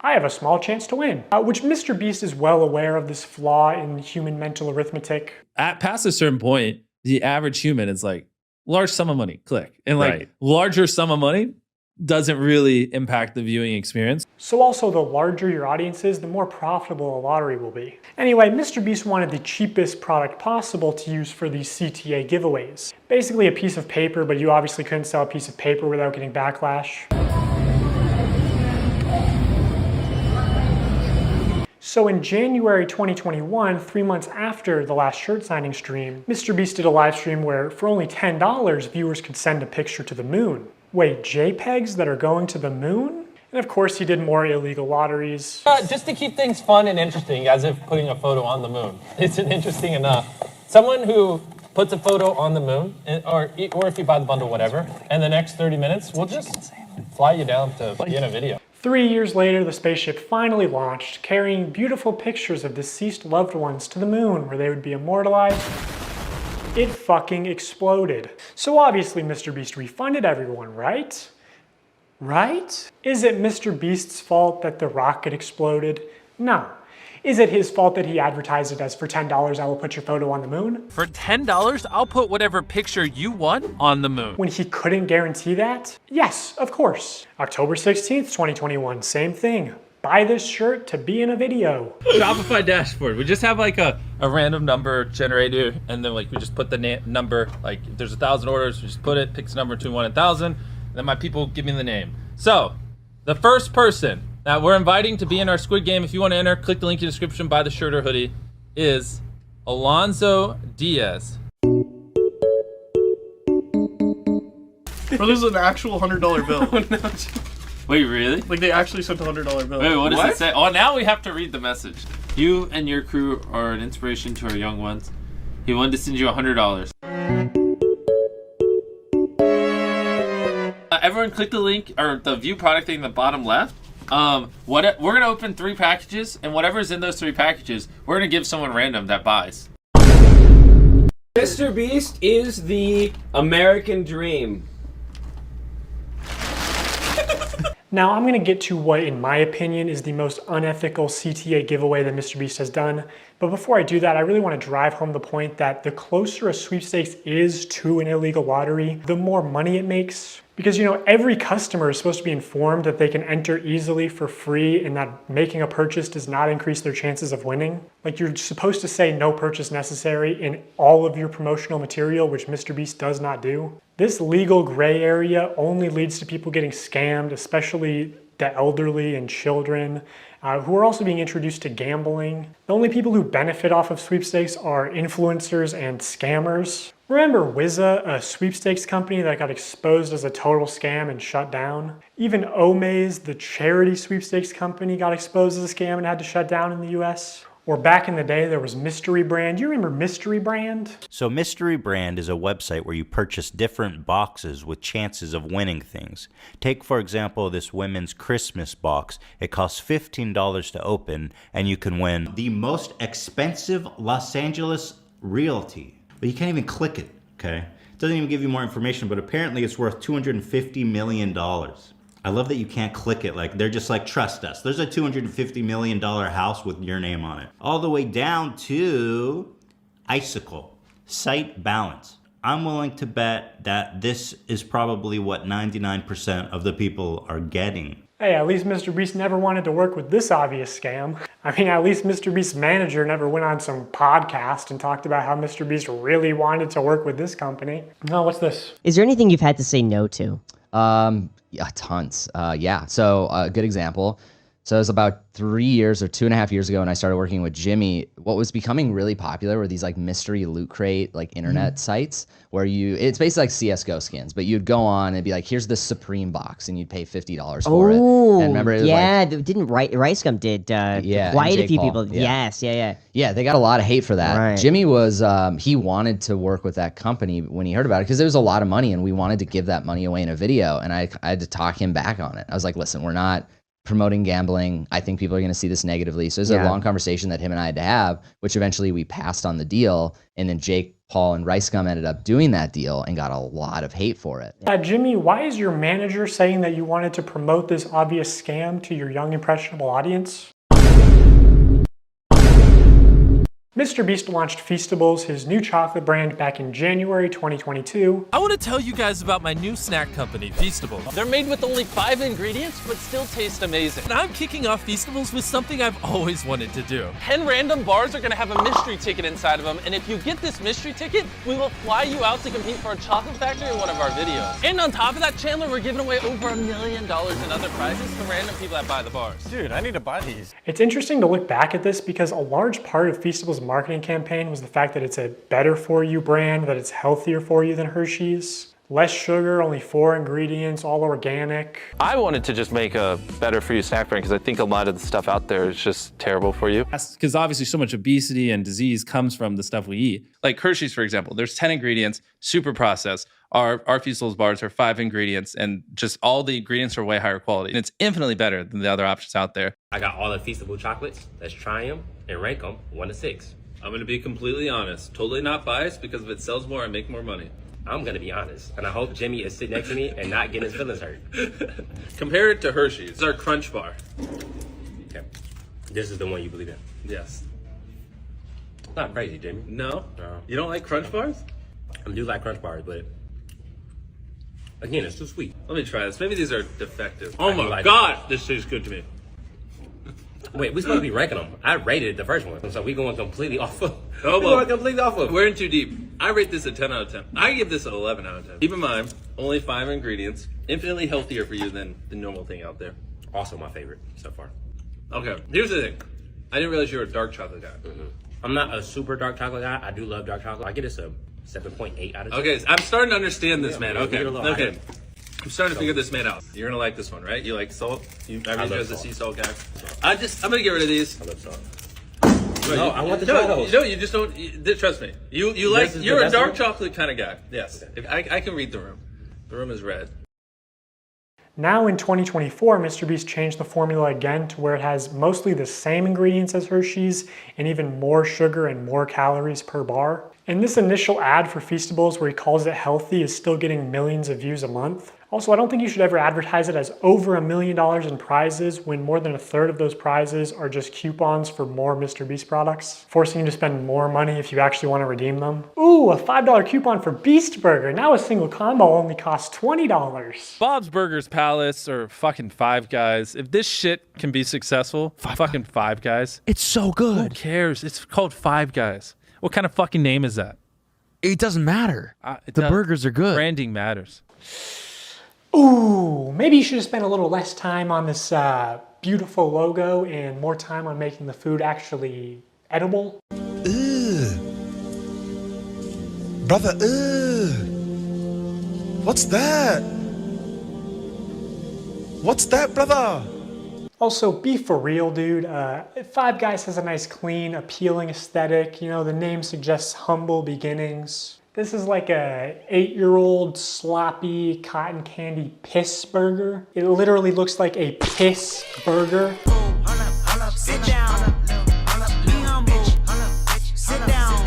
I have a small chance to win, which Mr. Beast is well aware of this flaw in human mental arithmetic. At past a certain point, the average human is like, large sum of money, click. And like larger sum of money, doesn't really impact the viewing experience. So also, the larger your audience is, the more profitable a lottery will be. Anyway, MrBeast wanted the cheapest product possible to use for these CTA giveaways. Basically a piece of paper, but you obviously couldn't sell a piece of paper without getting backlash. So in January 2021, 3 months after the last shirt signing stream, MrBeast did a live stream where for only $10, viewers could send a picture to the moon. Wait, JPEGs that are going to the moon? And of course he did more illegal lotteries. Just to keep things fun and interesting, as if putting a photo on the moon isn't interesting enough. Someone who puts a photo on the moon, or if you buy the bundle, whatever, and the next 30 minutes, we'll just fly you down to be in a video. 3 years later, the spaceship finally launched, carrying beautiful pictures of deceased loved ones to the moon, where they would be immortalized. It fucking exploded. So obviously MrBeast refunded everyone, right? Right? Is it MrBeast's fault that the rocket exploded? No. Is it his fault that he advertised it as for $10 I will put your photo on the moon? For $10, I'll put whatever picture you want on the moon. When he couldn't guarantee that? Yes, of course. October 16th, 2021, same thing. Buy this shirt to be in a video. Shopify dashboard. We just have like a random number generator, and then like we just put the number, like if there's 1,000 orders, we just put it, picks a number between 1 and 1,000, and then my people give me the name. So, the first person that we're inviting to be in our Squid Game, if you want to enter, click the link in the description, buy the shirt or hoodie, is Alonzo Diaz. Bro, this is an actual $100 bill. Wait, really? Like, they actually sent a $100 bill. Wait, what does it say? Oh, now we have to read the message. You and your crew are an inspiration to our young ones. He wanted to send you $100. Everyone click the link, or the view product thing in the bottom left. We're gonna open 3 packages, and whatever's in those 3 packages, we're gonna give someone random that buys. MrBeast is the American dream. Now I'm gonna get to what, in my opinion, is the most unethical CTA giveaway that MrBeast has done. But before I do that, I really want to drive home the point that the closer a sweepstakes is to an illegal lottery, the more money it makes. Because, you know, every customer is supposed to be informed that they can enter easily for free and that making a purchase does not increase their chances of winning. Like, you're supposed to say no purchase necessary in all of your promotional material, which MrBeast does not do. This legal gray area only leads to people getting scammed, especially the elderly and children, who are also being introduced to gambling. The only people who benefit off of sweepstakes are influencers and scammers. Remember Wizza, a sweepstakes company that got exposed as a total scam and shut down? Even Omaze, the charity sweepstakes company, got exposed as a scam and had to shut down in the US. Or back in the day, there was Mystery Brand. You remember Mystery Brand? So Mystery Brand is a website where you purchase different boxes with chances of winning things. Take, for example, this women's Christmas box. It costs $15 to open, and you can win the most expensive Los Angeles realty. But you can't even click it, okay? It doesn't even give you more information, but apparently it's worth $250 million. I love that you can't click it. Like, they're just like, trust us. There's a $250 million house with your name on it. All the way down to Icicle, site balance. I'm willing to bet that this is probably what 99% of the people are getting. Hey, at least MrBeast never wanted to work with this obvious scam. I mean, at least MrBeast's manager never went on some podcast and talked about how MrBeast really wanted to work with this company. No, what's this? Is there anything you've had to say no to? Yeah, tons. Yeah, so a good example. So it was about 3 years or 2.5 years ago when I started working with Jimmy. What was becoming really popular were these like mystery loot crate, like internet sites where it's basically like CSGO skins, but you'd go on and be like, here's this Supreme box and you'd pay $50 for it. And remember, it was didn't Ricegum did quite a few people. Yeah. Yes, Yeah, they got a lot of hate for that. Right. Jimmy was, he wanted to work with that company when he heard about it because there was a lot of money and we wanted to give that money away in a video. And I had to talk him back on it. I was like, listen, we're not promoting gambling. I think people are going to see this negatively. So there's a long conversation that him and I had to have, which eventually we passed on the deal. And then Jake, Paul, and Ricegum ended up doing that deal and got a lot of hate for it. Jimmy, why is your manager saying that you wanted to promote this obvious scam to your young, impressionable audience? Mr. Beast launched Feastables, his new chocolate brand, back in January 2022. I want to tell you guys about my new snack company, Feastables. They're made with only 5 ingredients, but still taste amazing. And I'm kicking off Feastables with something I've always wanted to do. 10 random bars are gonna have a mystery ticket inside of them, and if you get this mystery ticket, we will fly you out to compete for a chocolate factory in one of our videos. And on top of that, Chandler, we're giving away over $1 million in other prizes to random people that buy the bars. Dude, I need to buy these. It's interesting to look back at this because a large part of Feastables' marketing campaign was the fact that it's a better for you brand, that it's healthier for you than Hershey's. Less sugar, only 4 ingredients, all organic. I wanted to just make a better for you snack brand because I think a lot of the stuff out there is just terrible for you. Because obviously so much obesity and disease comes from the stuff we eat. Like Hershey's, for example, there's 10 ingredients, super processed. Our Feastables bars are 5 ingredients, and just all the ingredients are way higher quality. And it's infinitely better than the other options out there. I got all the Feastable chocolates. Let's try them and rank them 1 to 6. I'm gonna be completely honest, totally not biased, because if it sells more, I make more money. I'm gonna be honest, and I hope Jimmy is sitting next to me and not getting his feelings hurt. Compare it to Hershey's. It's our Crunch Bar. Okay. This is the one you believe in? Yes. Not crazy, Jimmy. No? No. You don't like Crunch Bars? I do like Crunch Bars, but again, it's too sweet. Let me try this. Maybe these are defective. I Oh do my like God, this tastes good to me. Wait, we're supposed to be ranking them. I rated the first one, so we're going completely off of. Oh, we're well, going completely off of. we're in too deep. I rate this a 10 out of 10. I give this an 11 out of 10. Keep in mind, only 5 ingredients, infinitely healthier for you than the normal thing out there. Also my favorite so far. Okay, here's the thing. I didn't realize you were a dark chocolate guy. I'm not a super dark chocolate guy. I do love dark chocolate. I get this a 7.8 out of 10. Okay, I'm starting to understand this, Yeah, man. we Okay, get a little okay. higher. I'm starting to figure this man out. You're gonna like this one, right? You like salt? I read love you as a salt. sea salt guy. I'm gonna get rid of these. I love salt. No, No, I want to try those. No, you just don't. Trust me. You like. This is the You're a best dark one? chocolate kind of guy. Yes. Okay. I can read the room. The room is red. Now in 2024, Mr. Beast changed the formula again to where it has mostly the same ingredients as Hershey's and even more sugar and more calories per bar. And this initial ad for Feastables where he calls it healthy is still getting millions of views a month. Also, I don't think you should ever advertise it as over $1 million in prizes when more than 1/3 of those prizes are just coupons for more Mr. Beast products, forcing you to spend more money if you actually want to redeem them. Ooh, a $5 coupon for Beast Burger. Now a single combo only costs $20. Bob's Burgers Palace or fucking Five Guys. If this shit can be successful, fucking Five Guys. It's so good. Who cares? It's called Five Guys. What kind of fucking name is that? It doesn't matter. The burgers are good. Branding matters. Ooh, maybe you should have spent a little less time on this beautiful logo and more time on making the food actually edible. Brother, what's that? What's that, brother? Also, be for real, dude. Five Guys has a nice, clean, appealing aesthetic. You know, the name suggests humble beginnings. This is like a 8-year-old sloppy cotton candy piss burger. It literally looks like a piss burger. Sit down. Be humble. Sit down.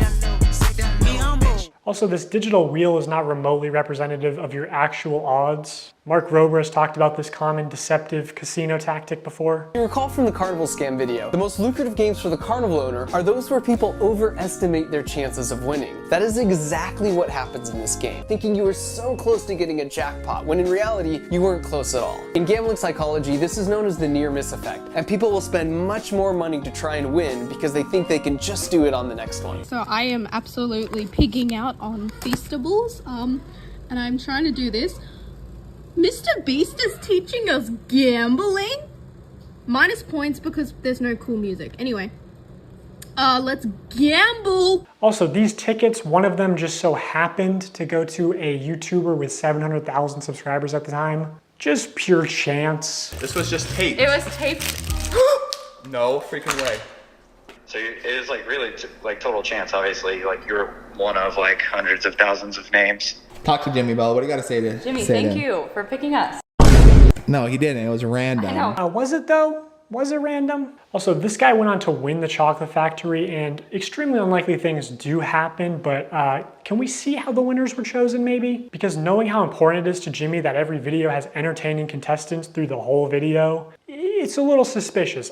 Be humble. Also, this digital wheel is not remotely representative of your actual odds. Mark Rober has talked about this common deceptive casino tactic before. You recall from the carnival scam video, the most lucrative games for the carnival owner are those where people overestimate their chances of winning. That is exactly what happens in this game, thinking you were so close to getting a jackpot, when in reality, you weren't close at all. In gambling psychology, this is known as the near-miss effect, and people will spend much more money to try and win because they think they can just do it on the next one. So I am absolutely pigging out on Feastables, and I'm trying to do this. Mr. Beast is teaching us gambling? Minus points because there's no cool music. Anyway, let's gamble. Also, these tickets, one of them just so happened to go to a YouTuber with 700,000 subscribers at the time. Just pure chance. This was just taped. It was taped. No freaking way. So it is like really like total chance, obviously. Like you're one of like hundreds of thousands of names. Talk to Jimmy, Bella. What do you got to say to Jimmy, say thank to you for picking us. No, he didn't. It was random. I know. Was it though? Was it random? Also, this guy went on to win the chocolate factory, and extremely unlikely things do happen, but can we see how the winners were chosen maybe? Because knowing how important it is to Jimmy that every video has entertaining contestants through the whole video, it's a little suspicious.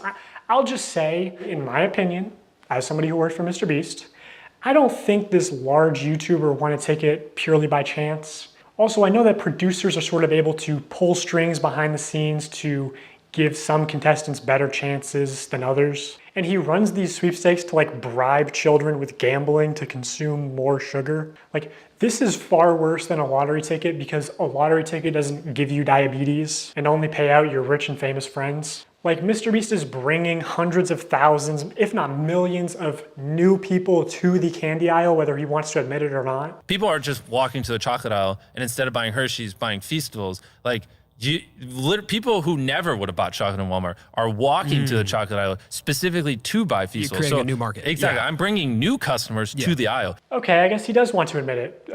I'll just say, in my opinion, as somebody who works for Mr. Beast, I don't think this large YouTuber won a ticket purely by chance. Also, I know that producers are sort of able to pull strings behind the scenes to give some contestants better chances than others. And he runs these sweepstakes to like bribe children with gambling to consume more sugar. Like, this is far worse than a lottery ticket because a lottery ticket doesn't give you diabetes and only pay out your rich and famous friends. Like, Mr. Beast is bringing hundreds of thousands, if not millions, of new people to the candy aisle, whether he wants to admit it or not. People are just walking to the chocolate aisle, and instead of buying Hershey's, buying Feastables. Like, people who never would have bought chocolate in Walmart are walking to the chocolate aisle specifically to buy Feastables. You're creating a new market. Exactly. Yeah. I'm bringing new customers to the aisle. Okay, I guess he does want to admit it.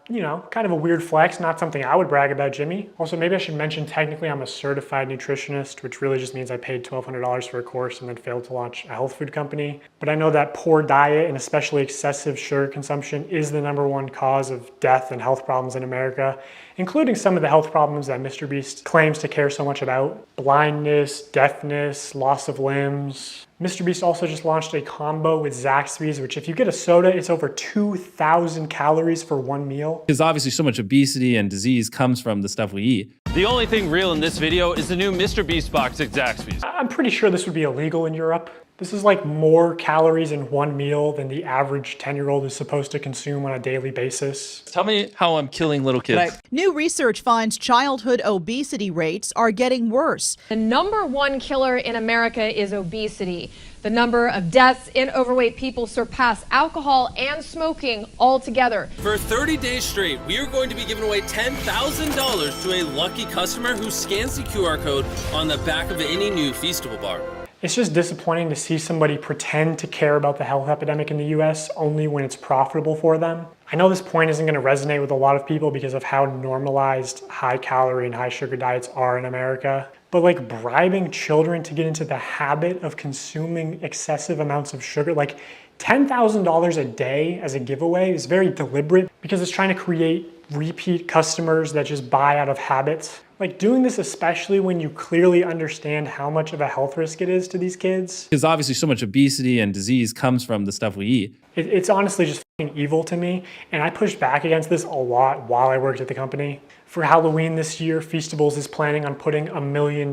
You know, kind of a weird flex, not something I would brag about, Jimmy. Also, maybe I should mention technically I'm a certified nutritionist, which really just means I paid $1,200 for a course and then failed to launch a health food company. But I know that poor diet and especially excessive sugar consumption is the #1 cause of death and health problems in America, including some of the health problems that Mr. Beast claims to care so much about. Blindness, deafness, loss of limbs. Mr. Beast also just launched a combo with Zaxby's, which if you get a soda, it's over 2,000 calories for one meal. Because obviously so much obesity and disease comes from the stuff we eat. The only thing real in this video is the new Mr. Beast box at Zaxby's. I'm pretty sure this would be illegal in Europe. This is like more calories in one meal than the average 10-year-old is supposed to consume on a daily basis. Tell me how I'm killing little kids. New research finds childhood obesity rates are getting worse. The #1 killer in America is obesity. The number of deaths in overweight people surpass alcohol and smoking altogether. For 30 days straight, we are going to be giving away $10,000 to a lucky customer who scans the QR code on the back of any new Feastable bar. It's just disappointing to see somebody pretend to care about the health epidemic in the US only when it's profitable for them. I know this point isn't going to resonate with a lot of people because of how normalized high calorie and high sugar diets are in America. But like bribing children to get into the habit of consuming excessive amounts of sugar, like $10,000 a day as a giveaway is very deliberate because it's trying to create repeat customers that just buy out of habit. Like doing this especially when you clearly understand how much of a health risk it is to these kids. Because obviously so much obesity and disease comes from the stuff we eat. It's honestly just fucking evil to me. And I pushed back against this a lot while I worked at the company. For Halloween this year, Feastables is planning on putting $1 million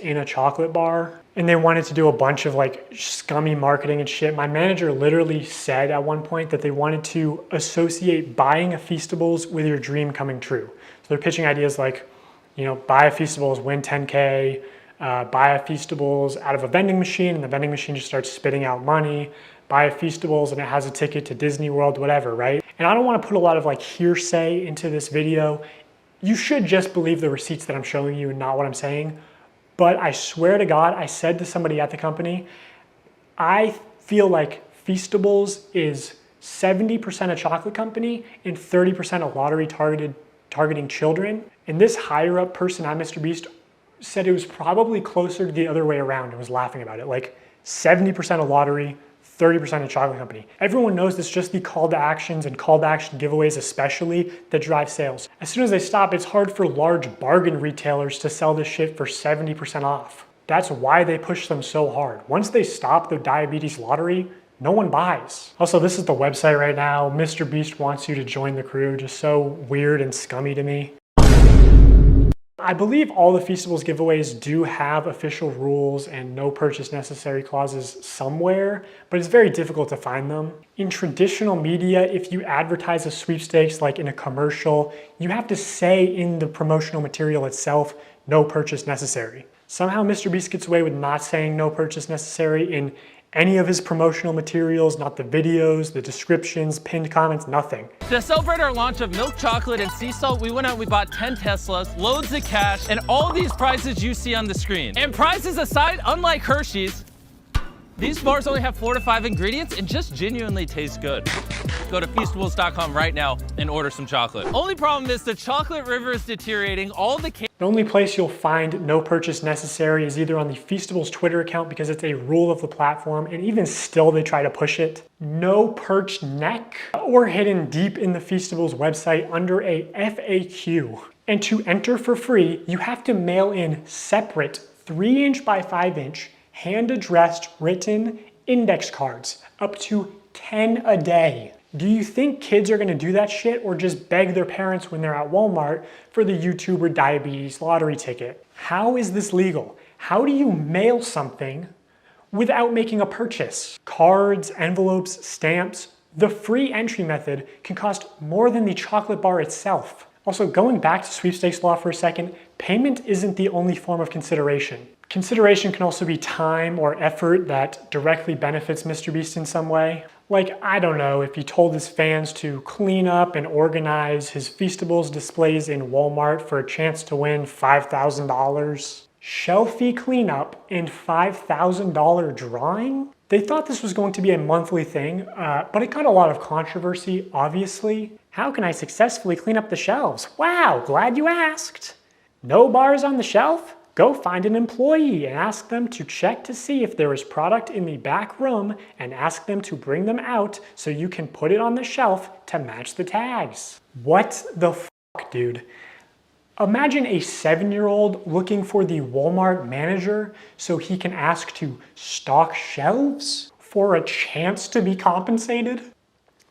in a chocolate bar. And they wanted to do a bunch of like scummy marketing and shit. My manager literally said at one point that they wanted to associate buying a Feastables with your dream coming true. So they're pitching ideas like, you know, buy a Feastables, win 10K, buy a Feastables out of a vending machine and the vending machine just starts spitting out money, buy a Feastables and it has a ticket to Disney World, whatever, right? And I don't want to put a lot of like hearsay into this video. You should just believe the receipts that I'm showing you and not what I'm saying. But I swear to God, I said to somebody at the company, I feel like Feastables is 70% a chocolate company and 30% a lottery targeting children. And this higher up person at Mr. Beast said it was probably closer to the other way around and was laughing about it. Like 70% a lottery, 30% a chocolate company. Everyone knows it's just the call to actions and call to action giveaways especially that drive sales. As soon as they stop, it's hard for large bargain retailers to sell this shit for 70% off. That's why they push them so hard. Once they stop the diabetes lottery, no one buys. Also, this is the website right now. Mr. Beast wants you to join the crew. Just so weird and scummy to me. I believe all the Feastables giveaways do have official rules and no purchase necessary clauses somewhere, but it's very difficult to find them. In traditional media, if you advertise a sweepstakes like in a commercial, you have to say in the promotional material itself, no purchase necessary. Somehow Mr. Beast gets away with not saying no purchase necessary in any of his promotional materials, not the videos, the descriptions, pinned comments, nothing. To celebrate our launch of milk chocolate and sea salt, we went out and we bought 10 Teslas, loads of cash, and all these prizes you see on the screen. And prizes aside, unlike Hershey's, these bars only have 4 to 5 ingredients and just genuinely taste good. Go to Feastables.com right now and order some chocolate. Only problem is the chocolate river is deteriorating. The only place you'll find no purchase necessary is either on the Feastables Twitter account because it's a rule of the platform, and even still they try to push it. No perched neck, or hidden deep in the Feastables website under a FAQ. And to enter for free, you have to mail in separate 3" by 5" hand addressed, written index cards, up to 10 a day. Do you think kids are gonna do that shit or just beg their parents when they're at Walmart for the YouTuber diabetes lottery ticket? How is this legal? How do you mail something without making a purchase? Cards, envelopes, stamps, the free entry method can cost more than the chocolate bar itself. Also, going back to sweepstakes law for a second, payment isn't the only form of consideration. Consideration can also be time or effort that directly benefits MrBeast in some way. Like, I don't know, if he told his fans to clean up and organize his Feastables displays in Walmart for a chance to win $5,000. Shelfie cleanup and $5,000 drawing? They thought this was going to be a monthly thing, but it got a lot of controversy, obviously. How can I successfully clean up the shelves? Wow, glad you asked. No bars on the shelf? Go find an employee and ask them to check to see if there is product in the back room and ask them to bring them out so you can put it on the shelf to match the tags. What the fuck, dude? Imagine a 7-year-old looking for the Walmart manager so he can ask to stock shelves for a chance to be compensated?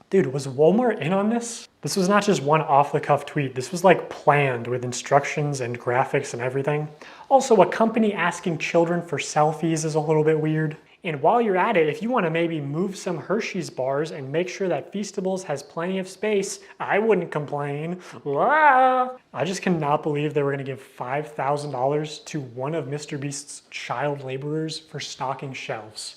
Dude, was Walmart in on this? This was not just one off-the-cuff tweet. This was like planned with instructions and graphics and everything. Also, a company asking children for selfies is a little bit weird. And while you're at it, if you want to maybe move some Hershey's bars and make sure that Feastables has plenty of space, I wouldn't complain. Ah! I just cannot believe they were going to give $5,000 to one of MrBeast's child laborers for stocking shelves.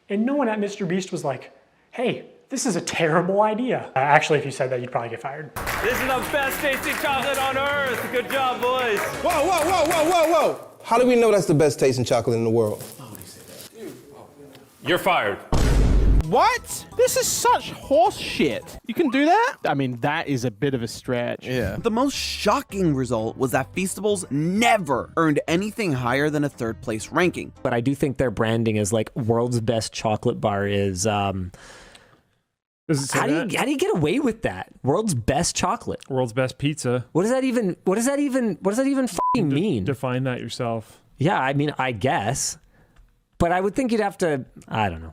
And no one at MrBeast was like, hey, this is a terrible idea. Actually, if you said that, you'd probably get fired. This is the best tasting chocolate on earth. Good job, boys. Whoa, whoa, whoa, whoa, whoa, whoa. How do we know that's the best tasting chocolate in the world? You're fired. What? This is such horse shit. You can do that? I mean, that is a bit of a stretch. Yeah. The most shocking result was that Feastables never earned anything higher than a 3rd place ranking. But I do think their branding as like world's best chocolate bar is how do you get away with that? World's best chocolate. World's best pizza. What does that even fucking mean? Define that yourself. Yeah, I mean, I guess. But I would think you'd have to, I don't know.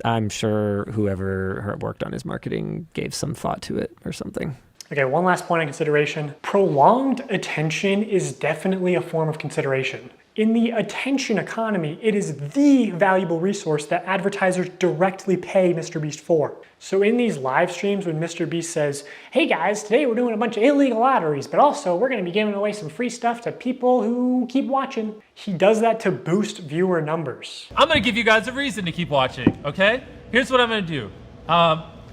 I'm sure whoever worked on his marketing gave some thought to it or something. Okay, one last point of consideration. Prolonged attention is definitely a form of consideration. In the attention economy, it is the valuable resource that advertisers directly pay MrBeast for. So in these live streams when MrBeast says, hey guys, today we're doing a bunch of illegal lotteries, but also we're gonna be giving away some free stuff to people who keep watching. He does that to boost viewer numbers. I'm gonna give you guys a reason to keep watching, okay? Here's what I'm gonna do.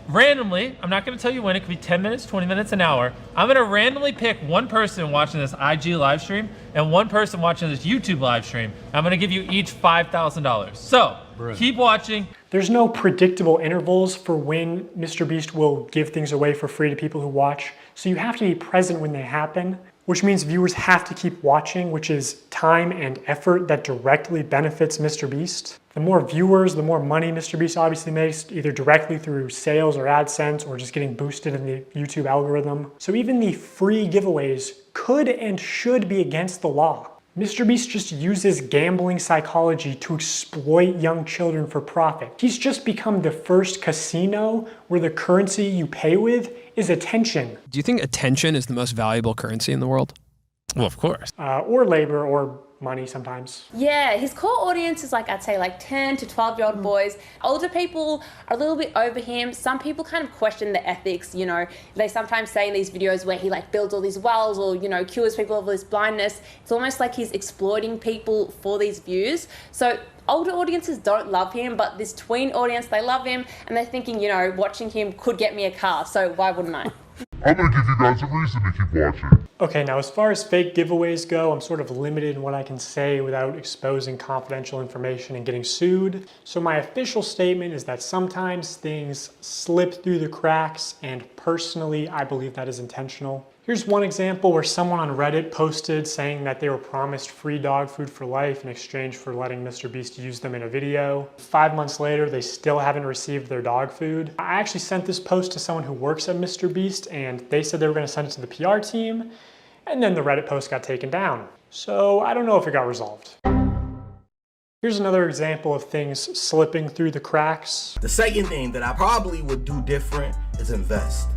Randomly, I'm not gonna tell you when, it could be 10 minutes, 20 minutes, an hour. I'm gonna randomly pick one person watching this IG live stream and one person watching this YouTube live stream. I'm gonna give you each $5,000. So, keep watching. There's no predictable intervals for when MrBeast will give things away for free to people who watch. So you have to be present when they happen, which means viewers have to keep watching, which is time and effort that directly benefits MrBeast. The more viewers, the more money MrBeast obviously makes, either directly through sales or AdSense or just getting boosted in the YouTube algorithm. So even the free giveaways could and should be against the law. MrBeast just uses gambling psychology to exploit young children for profit. He's just become the first casino where the currency you pay with is attention. Do you think attention is the most valuable currency in the world? Well, of course. Or labor or money sometimes. Yeah, his core audience is like, I'd say like 10 to 12-year-old boys. Older people are a little bit over him. Some people kind of question the ethics, you know. They sometimes say in these videos where he like builds all these wells or, you know, cures people of this blindness. It's almost like he's exploiting people for these views. So older audiences don't love him, but this tween audience, they love him and they're thinking, you know, watching him could get me a car, so why wouldn't I? I'm gonna give you guys a reason to keep watching. Okay, now as far as fake giveaways go, I'm sort of limited in what I can say without exposing confidential information and getting sued. So my official statement is that sometimes things slip through the cracks, and personally, I believe that is intentional. Here's one example where someone on Reddit posted saying that they were promised free dog food for life in exchange for letting MrBeast use them in a video. 5 months later, they still haven't received their dog food. I actually sent this post to someone who works at MrBeast, and they said they were gonna send it to the PR team, and then the Reddit post got taken down. So I don't know if it got resolved. Here's another example of things slipping through the cracks. The second thing that I probably would do different is invest.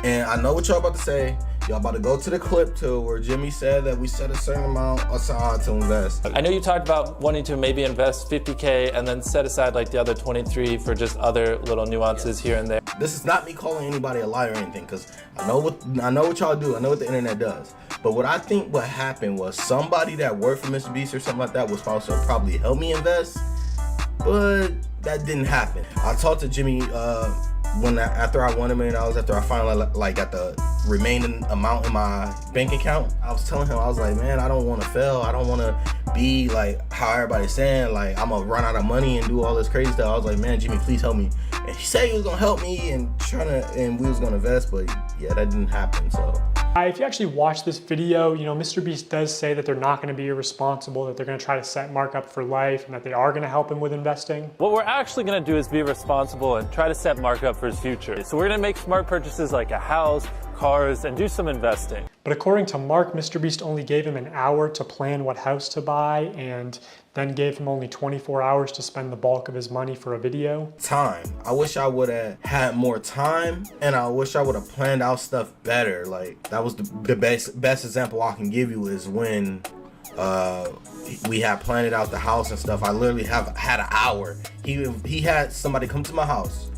And I know what y'all about to say. Y'all about to go to the clip too, where Jimmy said that we set a certain amount aside to invest. I know you talked about wanting to maybe invest $50K and then set aside like the other 23 for just other little nuances here and there. This is not me calling anybody a liar or anything, because I know what y'all do. I know what the internet does. But what I think what happened was somebody that worked for Mr. Beast or something like that was supposed to probably help me invest, but that didn't happen. I talked to Jimmy after I won $1 million, after I finally got the remaining amount in my bank account. I was telling him, I was like, man, I don't want to fail. I don't want to be like how everybody's saying, like I'm gonna run out of money and do all this crazy stuff. I was like, man, Jimmy, please help me. And he said he was gonna help me and we was gonna invest, but yeah, that didn't happen. So if you actually watch this video, you know, Mr. Beast does say that they're not going to be irresponsible, that they're going to try to set Mark up for life, and that they are going to help him with investing. What we're actually going to do is be responsible and try to set Mark up for his future. So we're going to make smart purchases like a house, cars, and do some investing. But according to Mark, Mr. Beast only gave him an hour to plan what house to buy, and then gave him only 24 hours to spend the bulk of his money for a video. Time. I wish I would have had more time, and I wish I would have planned out stuff better. Like, that was the best example I can give you is when we had planned out the house and stuff. I literally had an hour. He had somebody come to my house,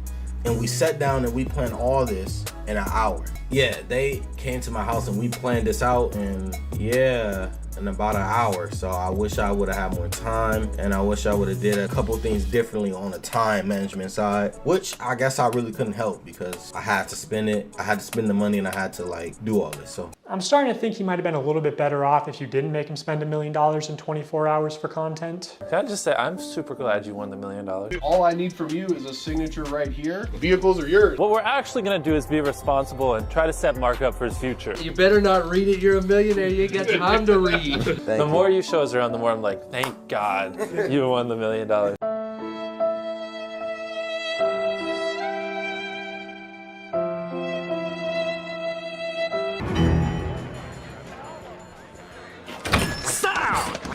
and we sat down and we planned all this in an hour. Yeah, they came to my house and we planned this out, and yeah, in about an hour. So I wish I would have had more time, and I wish I would have did a couple things differently on the time management side, which I guess I really couldn't help because I had to spend it. I had to spend the money and I had to like do all this. So I'm starting to think he might have been a little bit better off if you didn't make him spend $1 million in 24 hours for content. Can I just say, I'm super glad you won the $1 million. All I need from you is a signature right here. The vehicles are yours. What we're actually going to do is be responsible and try to set Mark up for his future. You better not read it. You're a millionaire. You ain't got time to read. The more you show us around, the more I'm like, thank God you won the $1 million.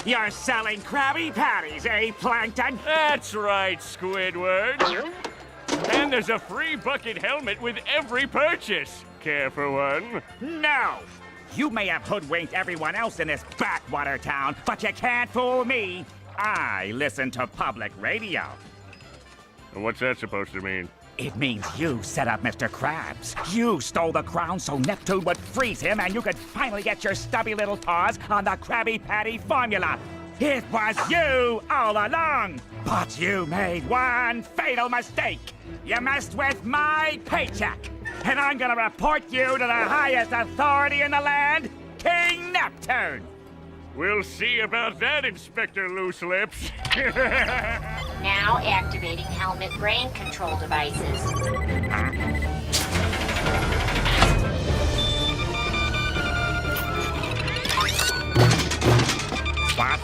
You're selling Krabby Patties, eh, Plankton? That's right, Squidward. And there's a free bucket helmet with every purchase. Care for one? No! You may have hoodwinked everyone else in this backwater town, but you can't fool me. I listen to public radio. And what's that supposed to mean? It means you set up Mr. Krabs. You stole the crown so Neptune would freeze him and you could finally get your stubby little paws on the Krabby Patty formula. It was you all along. But you made one fatal mistake. You messed with my paycheck. And I'm gonna report you to the highest authority in the land, King Neptune. We'll see about that, Inspector Loose Lips. Now activating helmet brain control devices. What?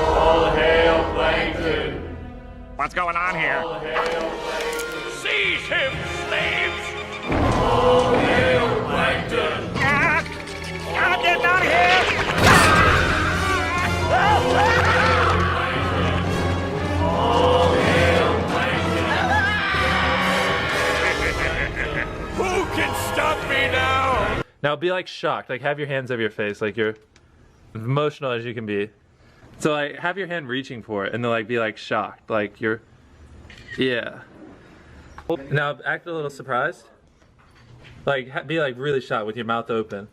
All hail Plankton. What's going on here? All hail Plankton. Seize him, slaves! All hail Plankton. Get out of here! All hail Plankton. Who can stop me now? Now be like shocked, like have your hands over your face, like you're emotional as you can be. So like have your hand reaching for it and then like be like shocked, like you're, yeah. Now act a little surprised. Like be like really shocked with your mouth open.